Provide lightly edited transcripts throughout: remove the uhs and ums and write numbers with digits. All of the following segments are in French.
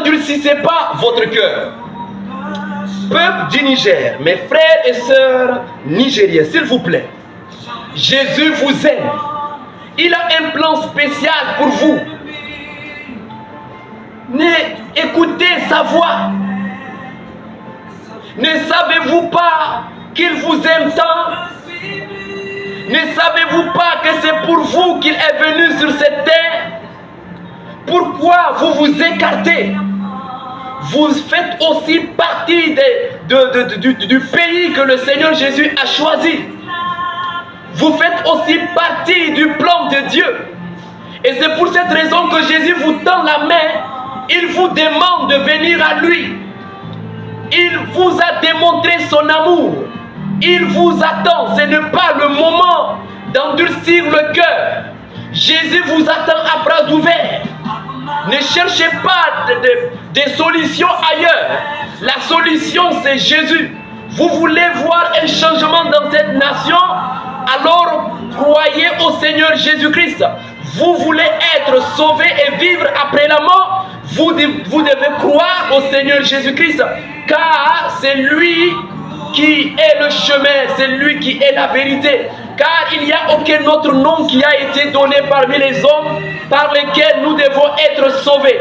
N'endurcissez pas votre cœur. Peuple du Niger, mes frères et sœurs nigériens, s'il vous plaît, Jésus vous aime. Il a un plan spécial pour vous. Écoutez sa voix. Ne savez-vous pas qu'il vous aime tant? Ne savez-vous pas que c'est pour vous qu'il est venu sur cette terre? Pourquoi vous vous écartez? Vous faites aussi partie du pays que le Seigneur Jésus a choisi. Vous faites aussi partie du plan de Dieu. Et c'est pour cette raison que Jésus vous tend la main. Il vous demande de venir à lui. Il vous a démontré son amour. Il vous attend. Ce n'est pas le moment d'endurcir le cœur. Jésus vous attend à bras ouverts. Ne cherchez pas des solutions ailleurs. La solution, c'est Jésus. Vous voulez voir un changement dans cette nation? Alors, croyez au Seigneur Jésus-Christ. Vous voulez être sauvé et vivre après la mort? Vous devez croire au Seigneur Jésus-Christ. Car c'est lui qui est le chemin, c'est lui qui est la vérité. Car il n'y a aucun autre nom qui a été donné parmi les hommes par lesquels nous devons être sauvés.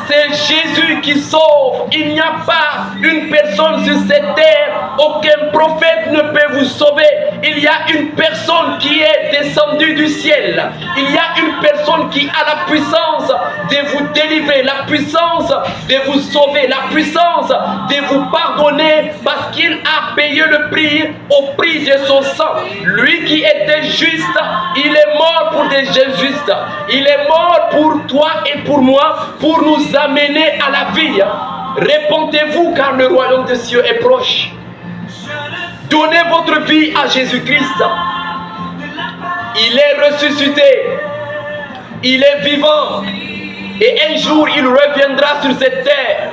C'est Jésus qui sauve. Il n'y a pas une personne sur cette terre, aucun prophète ne peut vous sauver. Il y a une personne qui est descendue du ciel. Il y a une personne qui a la puissance de vous délivrer, la puissance de vous sauver, la puissance de vous pardonner parce qu'il a payé le prix au prix de son sang. Lui qui était juste, il est mort pour des justes. Il est mort pour toi et pour moi, pour nous amener à la vie. Répentez-vous car le royaume des cieux est proche. Donnez votre vie à Jésus-Christ. Il est ressuscité. Il est vivant. Et un jour, il reviendra sur cette terre.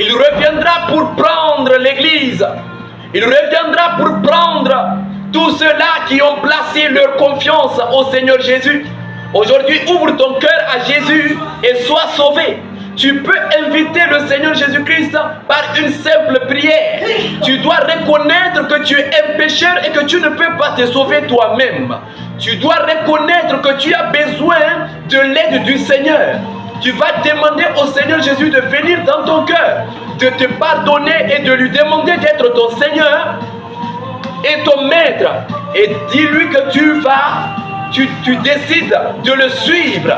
Il reviendra pour prendre l'église. Il reviendra pour prendre tous ceux-là qui ont placé leur confiance au Seigneur Jésus. Aujourd'hui, ouvre ton cœur à Jésus et sois sauvé. Tu peux inviter le Seigneur Jésus-Christ par une simple prière. Tu dois reconnaître que tu es un pécheur et que tu ne peux pas te sauver toi-même. Tu dois reconnaître que tu as besoin de l'aide du Seigneur. Tu vas demander au Seigneur Jésus de venir dans ton cœur, de te pardonner et de lui demander d'être ton Seigneur et ton maître. Et dis-lui que tu décides de le suivre.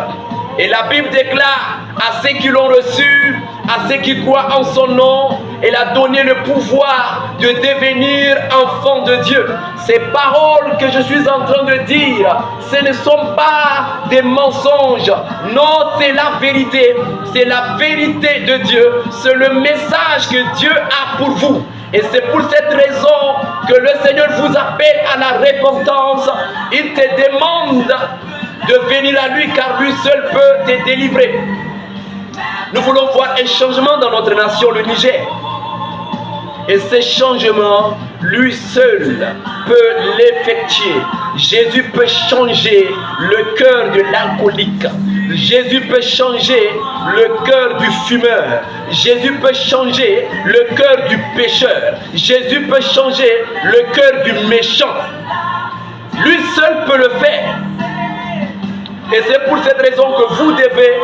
Et la Bible déclare à ceux qui l'ont reçu, à ceux qui croient en son nom, elle a donné le pouvoir de devenir enfant de Dieu. Ces paroles que je suis en train de dire, ce ne sont pas des mensonges. Non, c'est la vérité. C'est la vérité de Dieu. C'est le message que Dieu a pour vous. Et c'est pour cette raison que le Seigneur vous appelle à la repentance. Il te demande de venir à lui car lui seul peut te délivrer. Nous voulons voir un changement dans notre nation, le Niger. Et ce changement, lui seul peut l'effectuer. Jésus peut changer le cœur de l'alcoolique. Jésus peut changer le cœur du fumeur. Jésus peut changer le cœur du pécheur. Jésus peut changer le cœur du méchant. Lui seul peut le faire. Et c'est pour cette raison que vous devez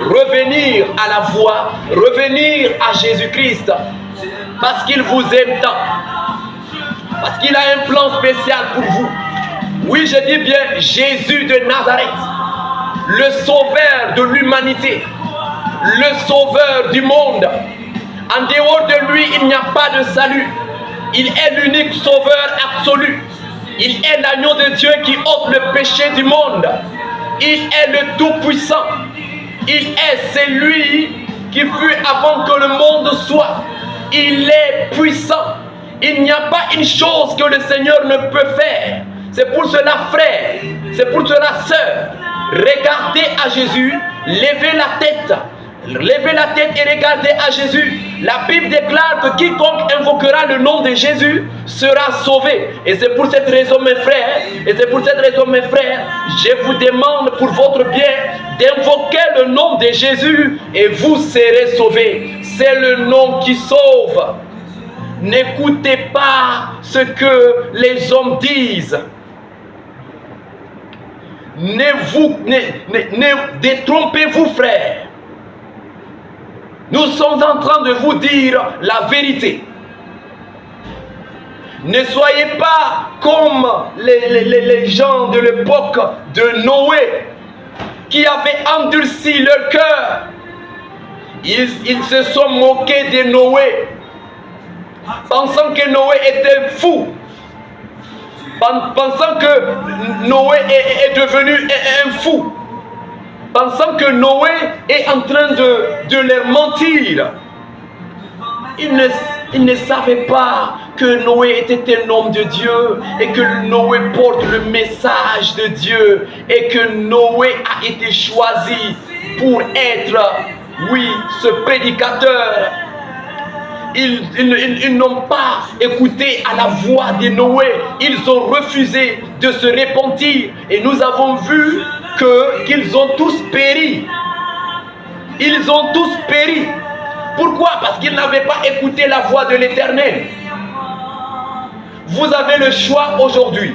revenir à la voie, revenir à Jésus-Christ. Parce qu'il vous aime tant. Parce qu'il a un plan spécial pour vous. Oui, je dis bien Jésus de Nazareth. Le sauveur de l'humanité. Le sauveur du monde. En dehors de lui, il n'y a pas de salut. Il est l'unique sauveur absolu. Il est l'agneau de Dieu qui ôte le péché du monde. Il est le Tout-Puissant. C'est lui qui fut avant que le monde soit. Il est puissant. Il n'y a pas une chose que le Seigneur ne peut faire. C'est pour cela, frère, c'est pour cela, sœur, regardez à Jésus, levez la tête, Levez la tête et regardez à Jésus. La Bible déclare que quiconque invoquera le nom de Jésus sera sauvé. Et c'est pour cette raison, mes frères, je vous demande pour votre bien d'invoquer le nom de Jésus et vous serez sauvés. C'est le nom qui sauve. N'écoutez pas ce que les hommes disent. Ne détrompez-vous, frères. Nous sommes en train de vous dire la vérité. Ne soyez pas comme les gens de l'époque de Noé qui avaient endurci leur cœur. Ils se sont moqués de Noé, pensant que Noé était fou, pensant que Noé est devenu un fou, pensant que Noé est en train de leur mentir. Ils ne savaient pas que Noé était un homme de Dieu et que Noé porte le message de Dieu et que Noé a été choisi pour être, oui, ce prédicateur. Ils n'ont pas écouté à la voix de Noé. Ils ont refusé de se repentir. Et nous avons vu qu'ils ont tous péri. Ils ont tous péri. Pourquoi? Parce qu'ils n'avaient pas écouté la voix de l'Éternel. Vous avez le choix aujourd'hui.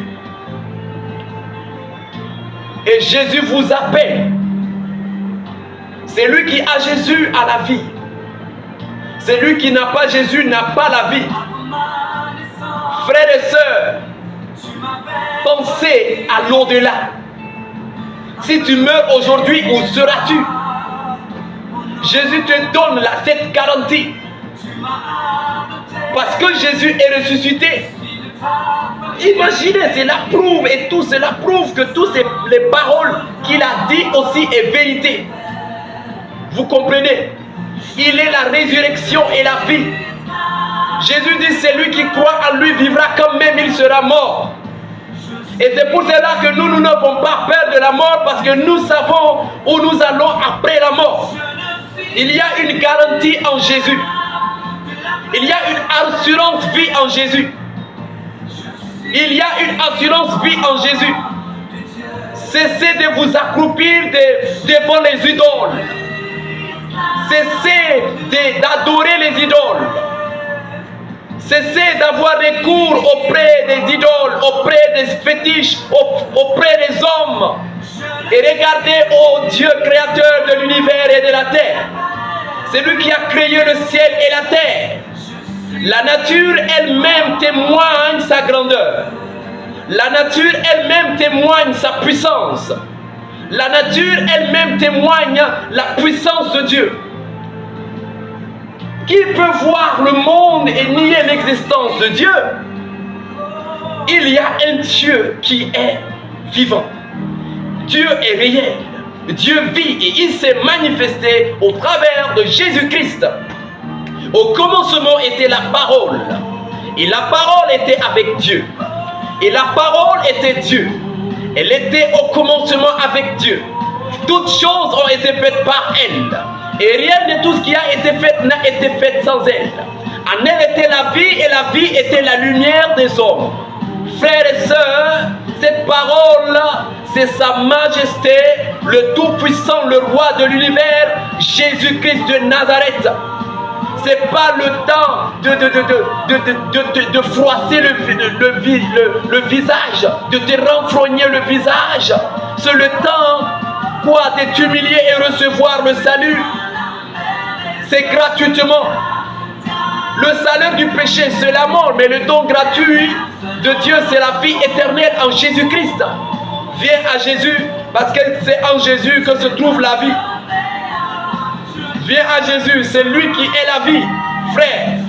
Et Jésus vous appelle. C'est lui qui a Jésus à la vie. Celui qui n'a pas Jésus n'a pas la vie. Frères et sœurs, pensez à l'au-delà. Si tu meurs aujourd'hui, où seras-tu? Jésus te donne cette garantie. Parce que Jésus est ressuscité. Imaginez, cela prouve, et tout cela prouve que toutes les paroles qu'il a dit aussi est vérité. Vous comprenez? Il est la résurrection et la vie. Jésus dit, celui qui croit en lui vivra quand même il sera mort. Et c'est pour cela que nous n'avons pas peur de la mort, parce que nous savons où nous allons après la mort. Il y a une garantie en Jésus. Il y a une assurance vie en Jésus. Il y a une assurance vie en Jésus. Cessez de vous accroupir devant les idoles. Cessez d'adorer les idoles. Cessez d'avoir recours auprès des idoles, auprès des fétiches, auprès des hommes. Et regardez, ô Dieu créateur de l'univers et de la terre. C'est lui qui a créé le ciel et la terre. La nature elle-même témoigne sa grandeur. La nature elle-même témoigne sa puissance. La nature elle-même témoigne la puissance de Dieu. Qui peut voir le monde et nier l'existence de Dieu? Il y a un Dieu qui est vivant. Dieu est réel. Dieu vit et il s'est manifesté au travers de Jésus-Christ. Au commencement était la parole. Et la parole était avec Dieu. Et la parole était Dieu. Elle était au commencement avec Dieu. Toutes choses ont été faites par elle. Et rien de tout ce qui a été fait n'a été fait sans elle. En elle était la vie et la vie était la lumière des hommes. Frères et sœurs, cette parole-là, c'est sa majesté, le Tout-Puissant, le roi de l'univers, Jésus-Christ de Nazareth. C'est pas le temps de froisser le visage, de te renfrogner le visage. C'est le temps, quoi, de t'humilier et recevoir le salut. C'est gratuitement. Le salaire du péché, c'est la mort, mais le don gratuit de Dieu, c'est la vie éternelle en Jésus-Christ. Viens à Jésus, parce que c'est en Jésus que se trouve la vie. Viens à Jésus, c'est lui qui est la vie. Frère,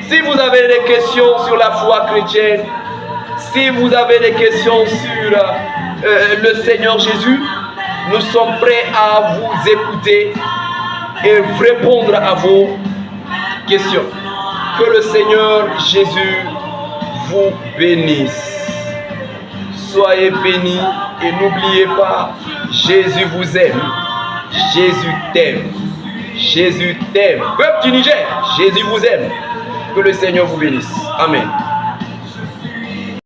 si vous avez des questions sur la foi chrétienne, si vous avez des questions sur le Seigneur Jésus, nous sommes prêts à vous écouter et répondre à vos questions. Que le Seigneur Jésus vous bénisse. Soyez bénis et n'oubliez pas, Jésus vous aime. Jésus t'aime. Jésus t'aime. Peuple du Niger, Jésus vous aime. Que le Seigneur vous bénisse. Amen.